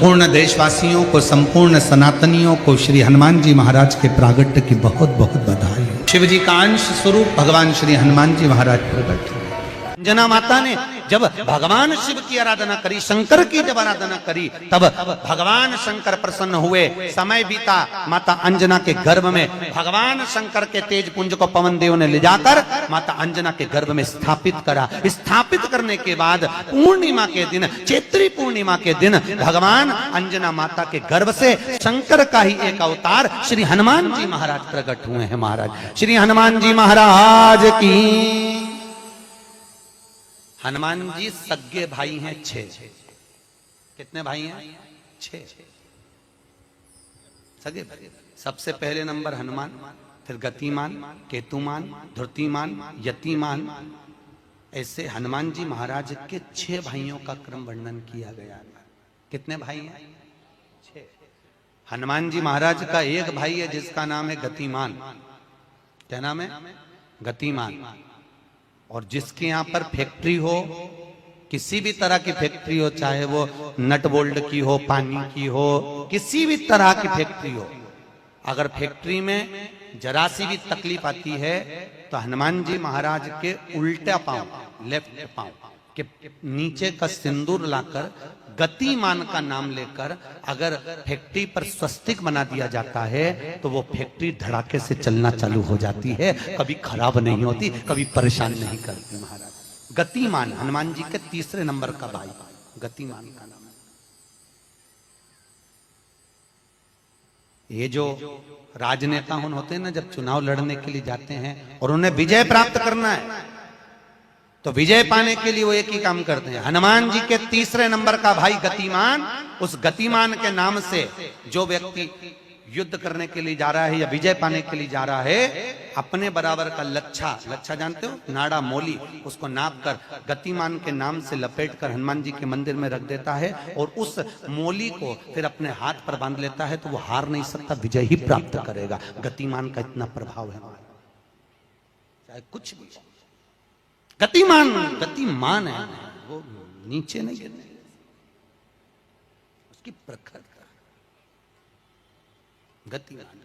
संपूर्ण देशवासियों को, संपूर्ण सनातनियों को श्री हनुमान जी महाराज के प्रागट्य की बहुत बहुत बधाई हो। शिव जी का अंश स्वरूप भगवान श्री हनुमान जी महाराज प्रकट हुए। अंजना माता ने जब भगवान शिव की आराधना करी, शंकर की जब आराधना करी, तब भगवान शंकर प्रसन्न हुए। समय बीता, माता अंजना के गर्भ में भगवान शंकर के तेज पुंज को पवन देव ने ले जाकर माता अंजना के गर्भ में स्थापित करा। स्थापित करने के बाद पूर्णिमा के दिन, चैत्री पूर्णिमा के दिन, भगवान अंजना माता के गर्भ से शंकर का ही एक अवतार श्री हनुमान जी महाराज प्रकट हुए हैं। महाराज श्री हनुमान जी महाराज की। हनुमान जी सगे भाई हैं 6। कितने भाई हैं? 6 सगे भाई। सबसे पहले नंबर हनुमान, फिर गतिमान, केतुमान, धृतिमान, यतिमान। ऐसे हनुमान जी महाराज के 6 भाइयों का क्रम वर्णन किया गया है। कितने भाई हैं? 6। हनुमान जी महाराज का एक भाई है जिसका नाम है गतिमान। क्या नाम है? गतिमान। और जिसके यहाँ पर फैक्ट्री हो, किसी भी तरह की फैक्ट्री हो, चाहे वो नट बोल्ट की हो, पानी की हो, किसी भी तरह की फैक्ट्री हो, अगर फैक्ट्री में जरा सी भी तकलीफ आती है तो हनुमान जी महाराज के उल्टा पांव, लेफ्ट पांव के नीचे का सिंदूर लाकर गतिमान का नाम लेकर अगर फैक्ट्री पर स्वस्तिक बना दिया जाता है तो वो फैक्ट्री धड़ाके से चलना चालू हो जाती है, कभी खराब नहीं होती, कभी परेशान नहीं करती। महाराज गतिमान हनुमान जी के 3रे नंबर का भाई, गतिमान का नाम। ये जो राजनेता होते हैं ना, जब चुनाव लड़ने के लिए जाते हैं और उन्हें विजय प्राप्त करना है तो विजय पाने के लिए वो एक ही काम करते हैं। हनुमान जी के 3रे नंबर का भाई गतिमान, उस गतिमान के नाम से जो व्यक्ति युद्ध करने के लिए जा रहा है या विजय पाने के लिए जा रहा है, अपने बराबर का लच्छा जानते हो, नाड़ा मोली, उसको नाप कर गतिमान के नाम से लपेट कर हनुमान जी के मंदिर में रख देता है और उस मोली को फिर अपने हाथ पर बांध लेता है, तो वो हार नहीं सकता, विजय ही प्राप्त करेगा। गतिमान का इतना प्रभाव है, चाहे कुछ भी। गतिमान है, वो नीचे नहीं गिरने, उसकी प्रखरता। गतिमान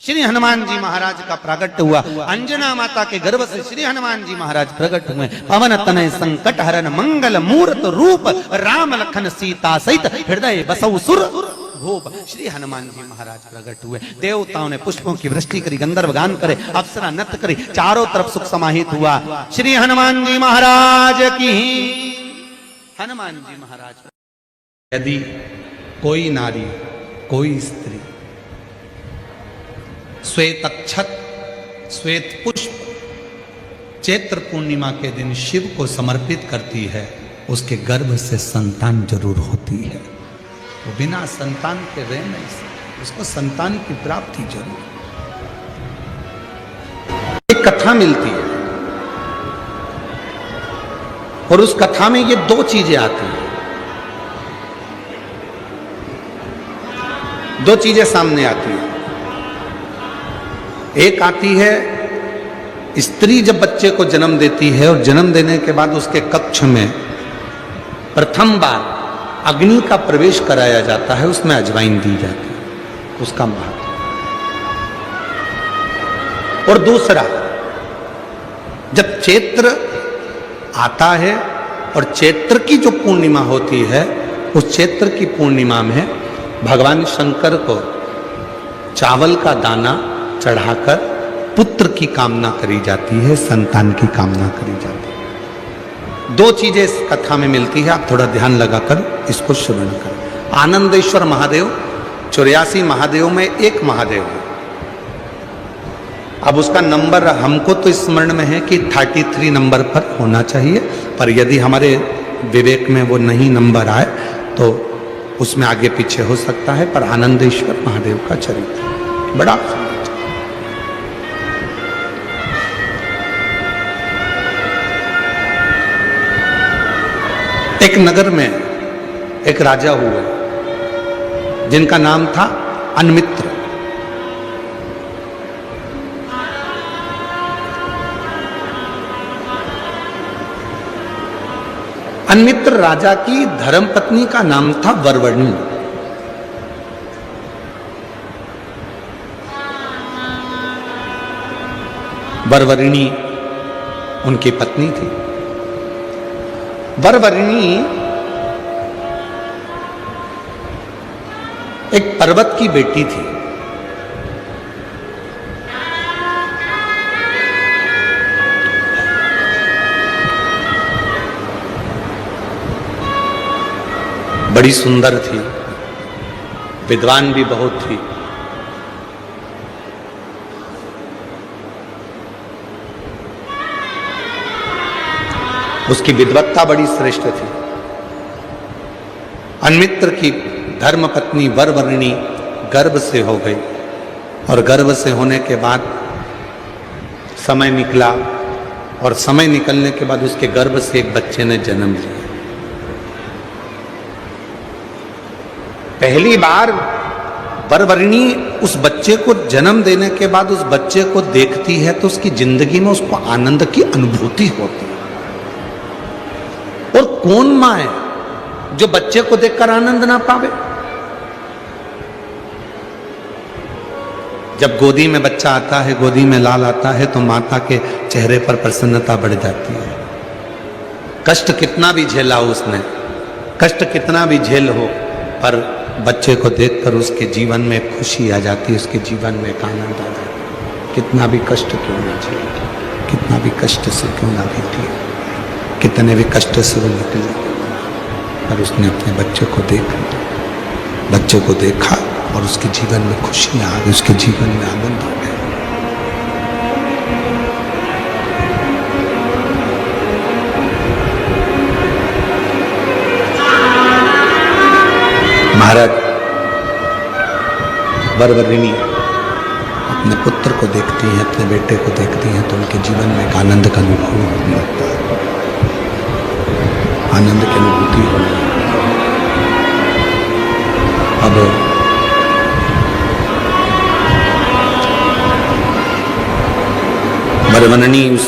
श्री हनुमान जी महाराज का प्रागट्य हुआ। अंजना माता के गर्भ से श्री हनुमान जी महाराज प्रकट हुए। पवन तनय संकट हरन मंगल मूर्त रूप, राम लखन सीता सहित हृदय बसउ सुर भूप। श्री हनुमान जी महाराज प्रकट हुए। देवताओं ने पुष्पों की वृष्टि करी, गंधर्व गान करे, अप्सरा नृत्य करी, चारों तरफ सुख समाहित हुआ। श्री हनुमान जी महाराज की। हनुमान जी महाराज। यदि कोई नारी, कोई स्त्री श्वेत अक्षत, श्वेत पुष्प चैत्र पूर्णिमा के दिन शिव को समर्पित करती है, उसके गर्भ से संतान जरूर होती है। वो बिना संतान के रह नहीं सकती, उसको संतान की प्राप्ति जरूर। एक कथा मिलती है और उस कथा में ये 2 चीजें आती हैं, 2 चीजें सामने आती हैं। एक आती है, स्त्री जब बच्चे को जन्म देती है और जन्म देने के बाद उसके कक्ष में प्रथम बार अग्नि का प्रवेश कराया जाता है, उसमें अजवाइन दी जाती है, उसका महत्व। और दूसरा, जब चैत्र आता है और चैत्र की जो पूर्णिमा होती है, उस चैत्र की पूर्णिमा में भगवान शंकर को चावल का दाना चढ़ाकर पुत्र की कामना करी जाती है, संतान की कामना करी जाती है। 2 चीजें इस कथा में मिलती है, आप थोड़ा ध्यान लगाकर इसको श्रवण करें। आनंदेश्वर महादेव 84 महादेव में एक महादेव है। अब उसका नंबर हमको तो स्मरण में है कि 33 नंबर पर होना चाहिए, पर यदि हमारे विवेक में वो नहीं नंबर आए तो उसमें आगे पीछे हो सकता है। पर आनंदेश्वर महादेव का चरित्र बड़ा। एक नगर में एक राजा हुए जिनका नाम था अनमित्र। अन्मित्र राजा की धर्मपत्नी का नाम था वरवर्णी। वरवर्णी उनकी पत्नी थी। वरवर्णी एक पर्वत की बेटी थी। बड़ी सुंदर थी, विद्वान भी बहुत थी। उसकी विद्वत्ता बड़ी श्रेष्ठ थी। अन्मित्र की धर्मपत्नी वरवर्णी गर्भ से हो गई और गर्भ से होने के बाद समय निकला और समय निकलने के बाद उसके गर्भ से एक बच्चे ने जन्म लिया। पहली बार वरवर्णी उस बच्चे को जन्म देने के बाद उस बच्चे को देखती है तो उसकी जिंदगी में उसको आनंद की अनुभूति होती है। और कौन मां है जो बच्चे को देखकर आनंद ना पावे? जब गोदी में बच्चा आता है, गोदी में लाल आता है तो माता के चेहरे पर प्रसन्नता बढ़ जाती है। कष्ट कितना भी झेला हो उसने, कष्ट कितना भी झेल हो, पर बच्चे को देखकर उसके जीवन में खुशी आ जाती है, उसके जीवन में एक आनंद आ जाता है। कितना भी कष्ट क्यों ना झेले, कितना भी कष्ट से क्यों ना बीते, कितने भी कष्ट से वो निकले, पर उसने अपने बच्चे को देखा और उसके जीवन में खुशियां आ गई, उसके जीवन में आनंद आ गया। महाराज वरवर्णी अपने पुत्र को देखती हैं, अपने बेटे को देखती हैं तो उनके जीवन में एक आनंद का अनुभव होने लगता है, आनंद की अनुभूति होने लगती है। अब वरवर्णी उस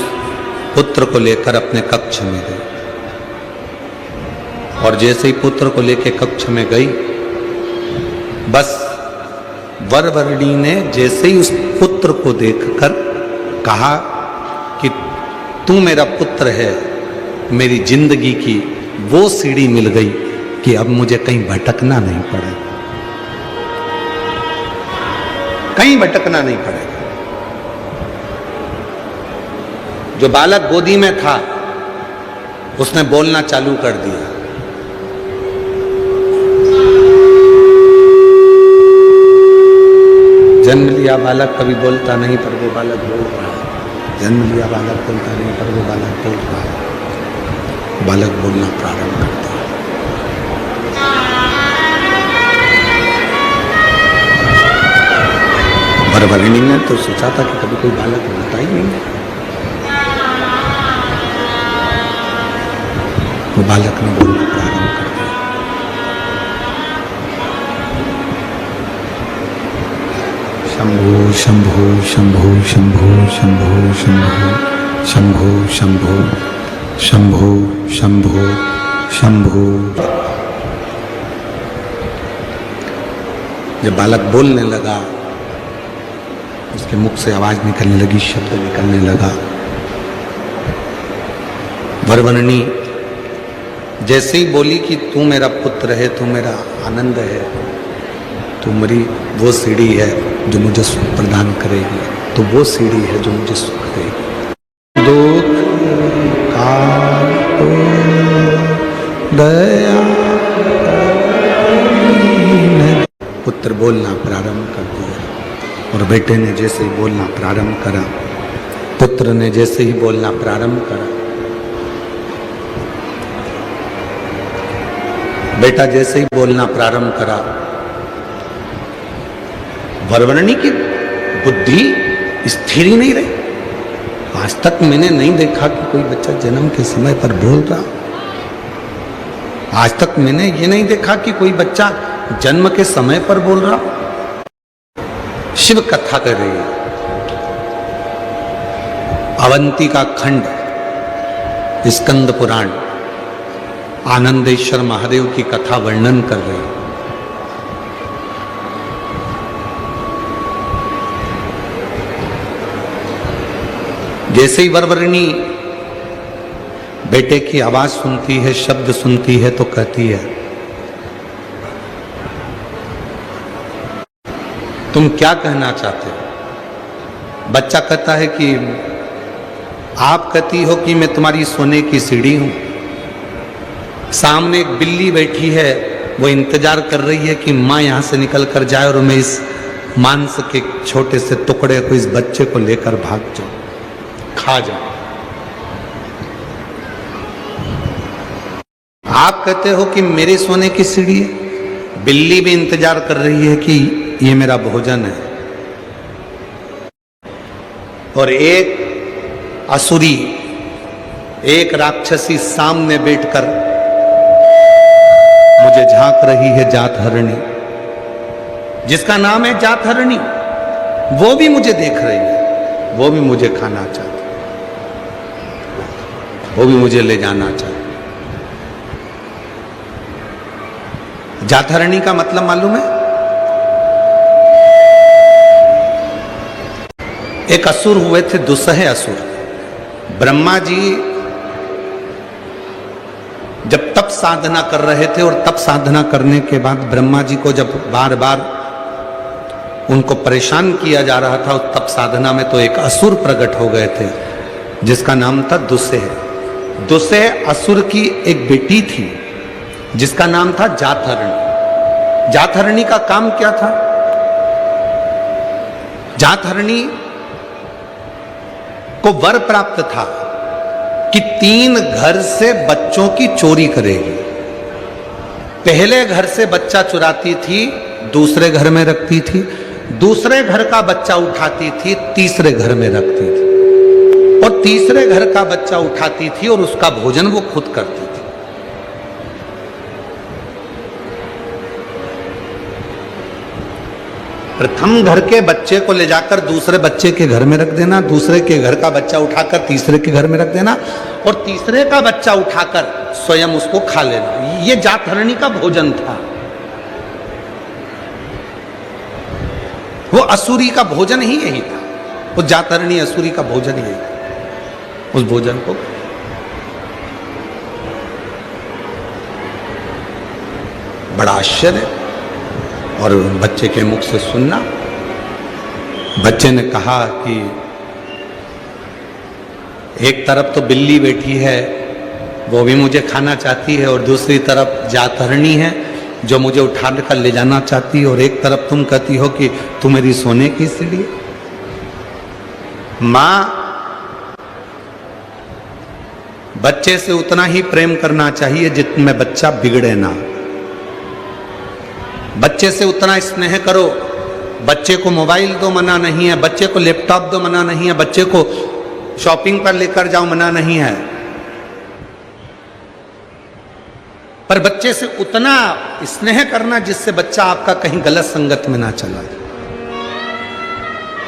पुत्र को लेकर अपने कक्ष में गई और जैसे ही पुत्र को लेकर कक्ष में गई, बस वरवर्णी ने जैसे ही उस पुत्र को देखकर कहा कि तू मेरा पुत्र है, मेरी जिंदगी की वो सीढ़ी मिल गई कि अब मुझे कहीं भटकना नहीं पड़ेगा, कहीं भटकना नहीं पड़ेगा। जो बालक गोदी में था उसने बोलना चालू कर दिया। जन्म लिया बालक कभी बोलता नहीं पर वो बालक बोल रहा है। जन्म लिया बालक बोलता नहीं पर वो बालक बोल रहा है। बालक बोलना प्रारंभ कर दिया। वरवर्णी ने तो सोचा था कि कभी कोई बालक बोलता ही नहीं है, वो बालक ने बोलना प्रारंभ कर दिया। शंभो शंभो शंभो शंभो शंभो शंभो शंभो शंभो शंभो शंभो। जब बालक बोलने लगा, उसके मुख से आवाज निकलने लगी, शब्द निकलने लगा। वरवर्णी जैसे ही बोली कि तू मेरा पुत्र है, तू मेरा आनंद है, तू मेरी वो सीढ़ी है जो मुझे सुख प्रदान करेगी, तो वो सीढ़ी है जो मुझे सुख देगी। दुख काल दया पुत्र बोलना प्रारंभ कर दिया और बेटे ने जैसे ही बोलना प्रारंभ करा, पुत्र ने जैसे ही बोलना प्रारंभ करा, बेटा जैसे ही बोलना प्रारंभ करा, वरवर्णी की बुद्धि स्थिर ही नहीं रही। आज तक मैंने नहीं देखा कि कोई बच्चा जन्म के समय पर बोल रहा। आज तक मैंने ये नहीं देखा कि कोई बच्चा जन्म के समय पर बोल रहा। शिव कथा कर रही है। अवंती का खंड, स्कंद पुराण, आनंदेश्वर महादेव की कथा वर्णन कर रहे हैं। जैसे ही वरवरनी बेटे की आवाज सुनती है, शब्द सुनती है, तो कहती है, तुम क्या कहना चाहते हो? बच्चा कहता है कि आप कहती हो कि मैं तुम्हारी सोने की सीढ़ी हूं। सामने एक बिल्ली बैठी है, वो इंतजार कर रही है कि मां यहां से निकल कर जाए और मैं इस मांस के छोटे से टुकड़े को, इस बच्चे को लेकर भाग जाऊं, खा जाऊं। आप कहते हो कि मेरे सोने की सीढ़ी है। बिल्ली भी इंतजार कर रही है कि ये मेरा भोजन है। और एक असुरी, एक राक्षसी सामने बैठकर मुझे झांक रही है, जातहरणी, जिसका नाम है जातहरणी। वो भी मुझे देख रही है, वो भी मुझे खाना चाहती, वो भी मुझे ले जाना चाहती। जातहरणी का मतलब मालूम है? एक असुर हुए थे, दुस्सह असुर। ब्रह्मा जी जब तप साधना कर रहे थे, और तप साधना करने के बाद ब्रह्मा जी को जब बार बार उनको परेशान किया जा रहा था उस तप साधना में, तो एक असुर प्रकट हो गए थे जिसका नाम था दुस्सह। दुस्सह असुर की एक बेटी थी जिसका नाम था जातहरणी। जातहरणी का काम क्या था? जातहरणी को वर प्राप्त था कि 3 घर से बच्चों की चोरी करेगी। पहले घर से बच्चा चुराती थी, दूसरे घर में रखती थी, दूसरे घर का बच्चा उठाती थी, तीसरे घर में रखती थी, और तीसरे घर का बच्चा उठाती थी और उसका भोजन वो खुद करती थी। प्रथम घर के बच्चे को ले जाकर दूसरे बच्चे के घर में रख देना, दूसरे के घर का बच्चा उठाकर तीसरे के घर में रख देना, और तीसरे का बच्चा उठाकर स्वयं उसको खा लेना। ये जातहरणी का भोजन था। वो असुरी का भोजन ही यही था। वो जातहरणी असुरी का भोजन यही था। उस भोजन को बड़ा आश्चर्य, और बच्चे के मुख से सुनना। बच्चे ने कहा कि एक तरफ तो बिल्ली बैठी है, वो भी मुझे खाना चाहती है, और दूसरी तरफ जातहरणी है जो मुझे उठा कर ले जाना चाहती है, और एक तरफ तुम कहती हो कि तू मेरी सोने की सीढ़ी। मां बच्चे से उतना ही प्रेम करना चाहिए जितने बच्चा बिगड़े ना। बच्चे से उतना स्नेह करो। बच्चे को मोबाइल दो, मना नहीं है। बच्चे को लैपटॉप दो, मना नहीं है। बच्चे को शॉपिंग पर लेकर जाओ, मना नहीं है। पर बच्चे से उतना स्नेह करना जिससे बच्चा आपका कहीं गलत संगत में ना चला जाए।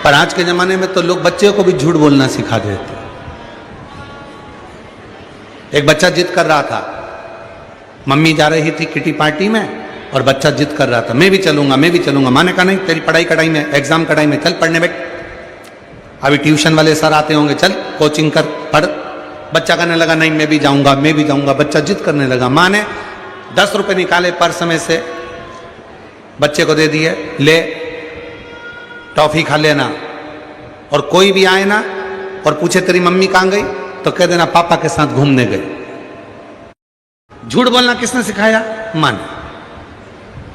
पर आज के जमाने में तो लोग बच्चे को भी झूठ बोलना सिखा देते। एक बच्चा जिद कर रहा था, मम्मी जा रही थी किटी पार्टी में, और बच्चा जिद कर रहा था, मैं भी चलूंगा, मैं भी चलूंगा। मां ने कहा नहीं, तेरी पढ़ाई कढ़ाई में, एग्जाम कढ़ाई में, चल पढ़ने बैठ, अभी ट्यूशन वाले सर आते होंगे, चल कोचिंग कर, पढ़। बच्चा कहने लगा नहीं, मैं भी जाऊंगा, मैं भी जाऊंगा। बच्चा जिद करने लगा। मां ने 10 रुपए निकाले पर्स में से, बच्चे को दे दिए, ले टॉफी खा लेना, और कोई भी आए ना और पूछे तेरी मम्मी कहां गई, तो कह देना पापा के साथ घूमने गई। झूठ बोलना किसने सिखाया? मां ने।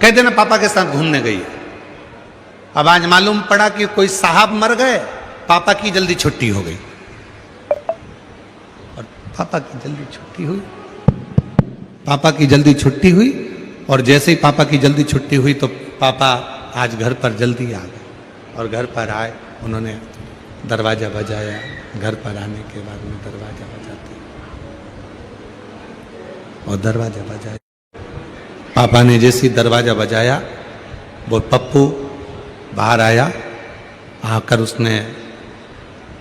कह देना पापा के साथ घूमने गई। अब आज मालूम पड़ा कि कोई साहब मर गए, पापा की जल्दी छुट्टी हो गई, और पापा की जल्दी छुट्टी हुई। पापा की जल्दी छुट्टी हुई, और जैसे ही पापा की जल्दी छुट्टी हुई तो पापा आज घर पर जल्दी आ गए, और घर पर आए, उन्होंने दरवाजा बजाया। घर पर आने के बाद में दरवाजा बजाते और दरवाजा बजाया। पापा ने जैसे दरवाजा बजाया, वो पप्पू बाहर आया। आकर उसने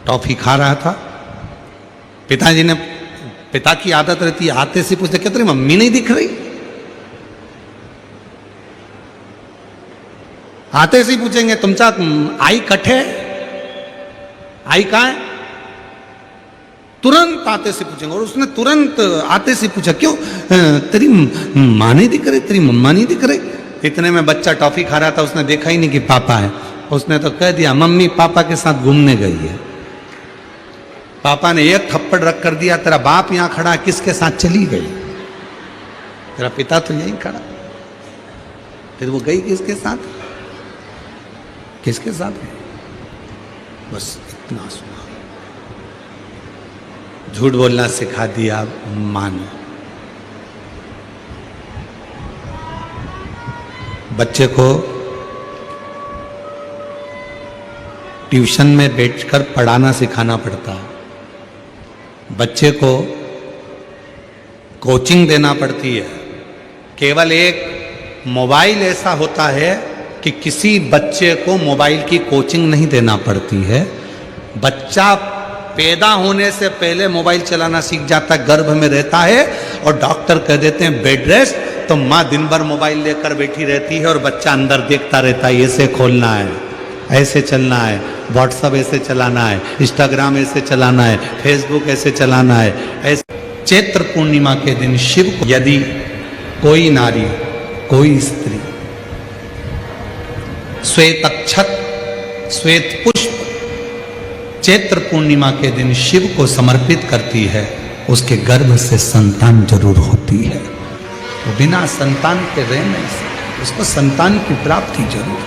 टॉफी खा रहा था। पिताजी ने पिता की आदत रहती है आते से पूछते क्या तेरी मम्मी नहीं दिख रही, आते से ही पूछेंगे तुमचा आई कठे, आई कहाँ है, तुरंत आते से पूछेंगे। और उसने तुरंत आते से पूछा क्यों तेरी माँ नहीं दिख रही, तेरी मम्मा नहीं दिख रही। इतने में बच्चा टॉफी खा रहा था, उसने देखा ही नहीं कि पापा है, उसने तो कह दिया मम्मी पापा के साथ घूमने गई है। पापा ने एक थप्पड़ रख कर दिया, तेरा बाप यहां खड़ा किसके साथ चली गई, तेरा पिता तो यहीं खड़ा। फिर वो गई किसके साथ, किसके साथ गई, बस इतना सुना। झूठ बोलना सिखा दिया मां ने। बच्चे को ट्यूशन में बैठकर पढ़ाना सिखाना पड़ता है, बच्चे को कोचिंग देना पड़ती है। केवल एक मोबाइल ऐसा होता है कि किसी बच्चे को मोबाइल की कोचिंग नहीं देना पड़ती है। बच्चा पैदा होने से पहले मोबाइल चलाना सीख जाता है, गर्भ में रहता है, और डॉक्टर कह देते हैं बेड रेस्ट, तो माँ दिन भर मोबाइल लेकर बैठी रहती है और बच्चा अंदर देखता रहता है, ऐसे खोलना है, ऐसे चलना है, व्हाट्सएप ऐसे चलाना है, इंस्टाग्राम ऐसे चलाना है, फेसबुक ऐसे चलाना है, ऐसे। चैत्र पूर्णिमा के दिन शिव को यदि कोई नारी, कोई स्त्री श्वेत अक्षत, श्वेत पुष्प चैत्र पूर्णिमा के दिन शिव को समर्पित करती है, उसके गर्भ से संतान जरूर होती है। वो बिना संतान के रह नहीं सकती, उसको संतान की प्राप्ति जरूर।